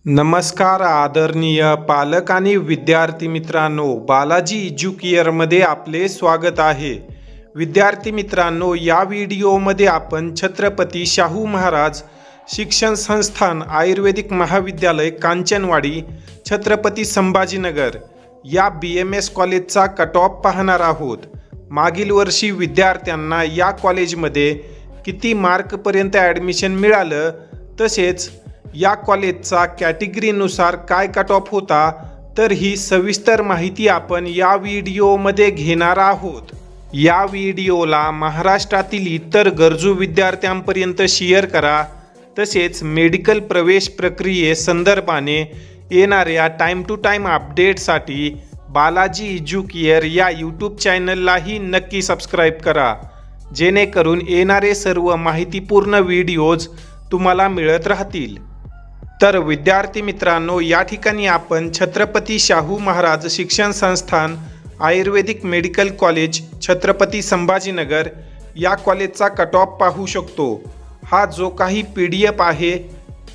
नमस्कार आदरणीय पालक आणि विद्यार्थी मित्रांनो, बालाजी एज्युकेअरमध्ये आपले स्वागत आहे। विद्यार्थी मित्रांनो, या व्हिडिओमध्ये आपण छत्रपती शाहू महाराज शिक्षण संस्थान आयुर्वेदिक महाविद्यालय कांचनवाडी छत्रपती संभाजीनगर या BMS कॉलेजचा कट ऑफ पाहणार आहोत। मागील वर्षी विद्यार्थ्यांना या कॉलेजमध्ये किती मार्कपर्यंत ॲडमिशन मिळालं, तसेच या कॉलेजचा कॅटेगरीनुसार काय कट ऑफ होता, तर ही सविस्तर माहिती आपण या व्हिडिओमध्ये घेणार आहोत। या व्हिडिओला महाराष्ट्रातील इतर गरजू विद्यार्थ्यांपर्यंत शेअर करा। तसेच मेडिकल प्रवेश प्रक्रियेसंदर्भाने येणाऱ्या टाइम टू टाइम अपडेटसाठी बालाजी एज्युकेअर या यूट्यूब चॅनललाही नक्की सबस्क्राईब करा, जेणेकरून येणारे सर्व माहितीपूर्ण व्हिडिओज तुम्हाला मिळत राहतील। तर विद्यार्थी मित्रांनो, या ठिकाणी आपण छत्रपती शाहू महाराज शिक्षण संस्थान आयुर्वेदिक मेडिकल कॉलेज छत्रपती संभाजीनगर या कॉलेजचा कट ऑफ पाहू शकतो। हा जो काही PDF आहे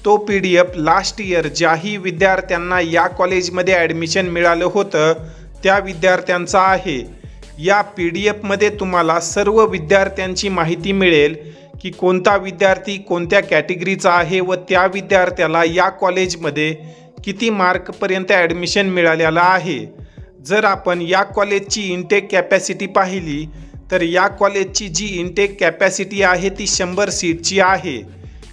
तो PDF लास्ट इयर ज्याही विद्यार्थ्यांना या कॉलेजमध्ये ॲडमिशन मिळालं होतं त्या विद्यार्थ्यांचा आहे। या PDF मध्ये तुम्हाला सर्व विद्यार्थ्यांची माहिती मिळेल की कोणता विद्यार्थी कोणत्या कॅटेगरीचा आहे व त्या विद्यार्थ्याला या कॉलेजमध्ये किती मार्कपर्यंत ॲडमिशन मिळालेला आहे। जर आपण या कॉलेजची इनटेक कॅपॅसिटी पाहिली तर या कॉलेजची जी इनटेक कॅपॅसिटी आहे ती 100 सीटची आहे।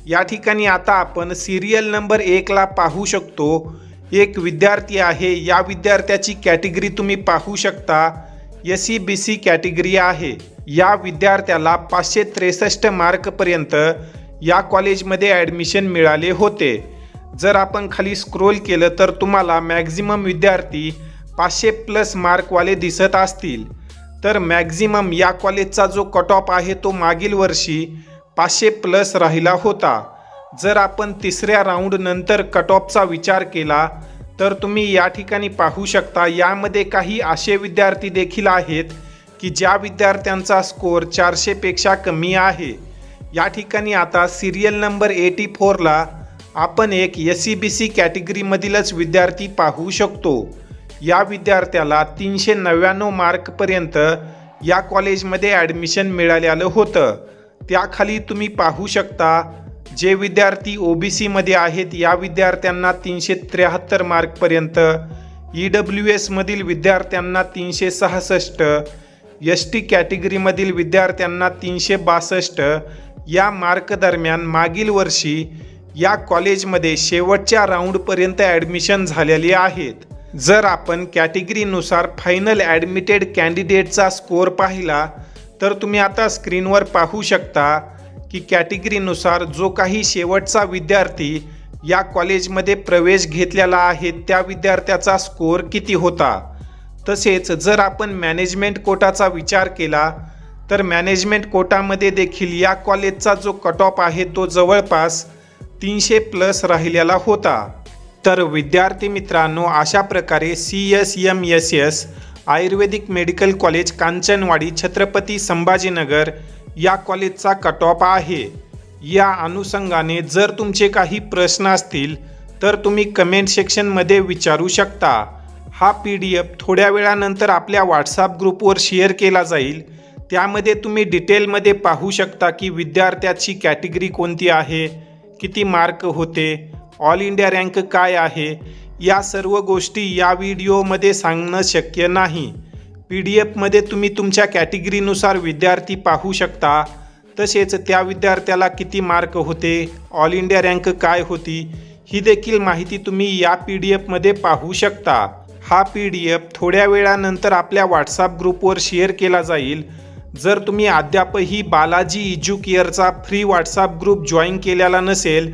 या ठिकाणी आता आपण सिरियल नंबर 1 ला पाहू शकतो। एक विद्यार्थी आहे, या विद्यार्थ्याची कॅटेगरी तुम्ही पाहू शकता, SEBC कॅटेगरी आहे। या विद्यार्थ्याला 563 मार्कपर्यंत या कॉलेजमध्ये ॲडमिशन मिळाले होते। जर आपण खाली स्क्रोल केलं तर तुम्हाला मॅक्झिमम विद्यार्थी 500+ मार्कवाले दिसत असतील। तर मॅक्झिमम या कॉलेजचा जो कट ऑफ आहे तो मागील वर्षी 500+ राहिला होता। जर आपण तिसऱ्या राऊंड नंतर कट ऑफचा विचार केला तर तुम्ही या ठिकाणी पाहू शकता, यामध्ये काही असे विद्यार्थी देखील आहेत की ज्या विद्यार्थ्यांचा स्कोअर 400 पेक्षा कमी आहे। या ठिकाणी आता सिरियल नंबर 84 ला आपण एक SEBC कॅटेगरीमधीलच विद्यार्थी पाहू शकतो। या विद्यार्थ्याला 399 मार्कपर्यंत या कॉलेजमध्ये ॲडमिशन मिळालेलं होतं। त्याखाली तुम्ही पाहू शकता, जे विद्यार्थी OBC मध्ये आहेत या विद्यार्थ्यांना 373 मार्कपर्यंत, EWS मधील विद्यार्थ्यांना 366, ST कॅटेगरीमधील विद्यार्थ्यांना 362 या मार्क दरम्यान मागील वर्षी या कॉलेजमध्ये शेवटच्या राऊंडपर्यंत ॲडमिशन झालेली आहेत। जर आपण कॅटेगरीनुसार फायनल ॲडमिटेड कॅन्डिडेटचा स्कोअर पाहिला तर तुम्ही आता स्क्रीनवर पाहू शकता की कॅटेगरीनुसार जो काही शेवटचा विद्यार्थी या कॉलेजमध्ये प्रवेश घेतलेला आहे त्या विद्यार्थ्याचा स्कोअर किती होता। तसेच जर आपण मॅनेजमेंट कोटाचा विचार केला तर मॅनेजमेंट कोटामध्ये देखील या कॉलेजचा जो कट ऑफ आहे तो जवळपास 300+ राहिलेला होता। तर विद्यार्थी मित्रांनो, अशा प्रकारे CSMSS आयुर्वेदिक मेडिकल कॉलेज कांचनवाडी छत्रपती संभाजीनगर या कॉलेजचा कट ऑफ आहे। या अनुषंगाने जर तुमचे काही प्रश्न असतील तर तुम्ही कमेंट सेक्शनमध्ये विचारू शकता। हा PDF थोड्या वेळानंतर आपल्या WhatsApp ग्रुपवर शेअर केला जाईल। त्यामध्ये तुम्ही डिटेलमध्ये पाहू शकता की विद्यार्थ्याची कॅटेगरी कोणती आहे, किती मार्क होते, ऑल इंडिया रँक काय आहे। या सर्व गोष्टी या व्हिडिओमध्ये सांगणं शक्य नाही। PDF मध्ये तुम्ही तुमच्या कॅटेगरीनुसार विद्यार्थी पाहू शकता। तसेच त्या विद्यार्थ्याला किती मार्क होते, ऑल इंडिया रँक काय होती, ही देखील माहिती तुम्ही या PDF मध्ये पाहू शकता। हा PDF थोड्या वेळानंतर आपल्या WhatsApp ग्रुपवर शेअर केला जाईल। जर तुम्ही अद्यापही बालाजी एज्युकेअरचा फ्री WhatsApp ग्रुप जॉईन केलेला नसेल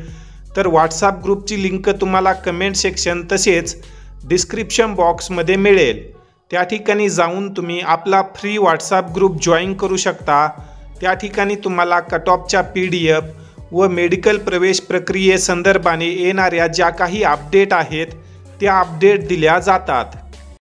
तर WhatsApp ग्रुपची लिंक तुम्हाला कमेंट सेक्शन तसेच डिस्क्रिप्शन बॉक्समध्ये मिळेल। त्या ठिकाणी जाऊन तुम्ही आपला फ्री WhatsApp ग्रुप जॉईन करू शकता। त्या ठिकाणी तुम्हाला कट ऑफच्या PDF व मेडिकल प्रवेश प्रक्रियेसंदर्भाने येणाऱ्या ज्या काही अपडेट आहेत त्या अपडेट दिल्या जातात।